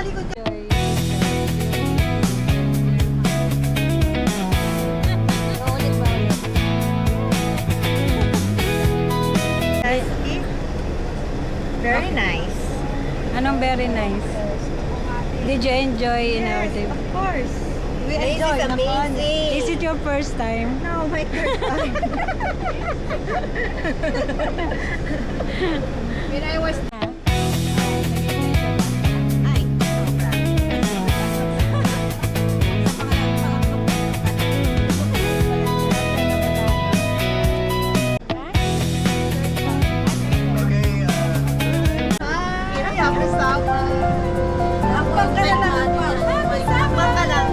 Nakalikod ka. Very nice. Anong very nice? Did you enjoy in our trip? Of course. We This enjoyed is the fun. amazing. Is it your first time? No, my third time. When I was Ay, ako sama. Lakbang ka na lang. Lakbang ka lang.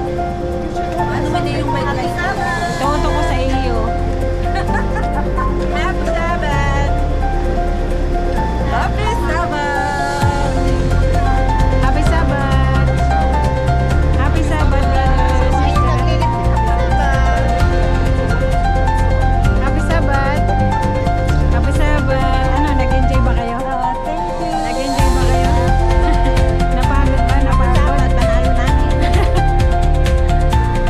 ano man yung may Toto ko sa iyo. Happy Sabbath! Happy Sabbath! Happy Sabbath! Happy Sabbath, brothers. Happy Sabbath! Happy Sabbath! Ano, nag-enjoy ba kayo? Thank you. Nag-enjoy ba kayo? Napagod ba? Napagod? Panalo namin.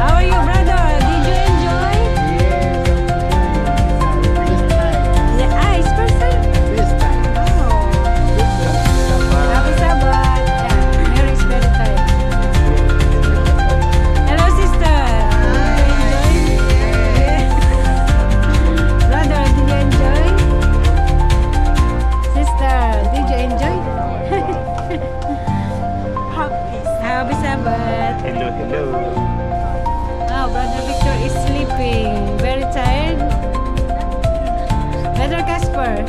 How are you, brother? Did you enjoy? Yeah, it's first time. Oh. Happy Sabbath. Yeah, Merry Spirit time. Hello, sister. Yes. Brother, did you enjoy? Sister, did you enjoy? Happy Sabbath. Hello, hello. Oh, Brother Victor is sleeping. Very tired. Brother Casper.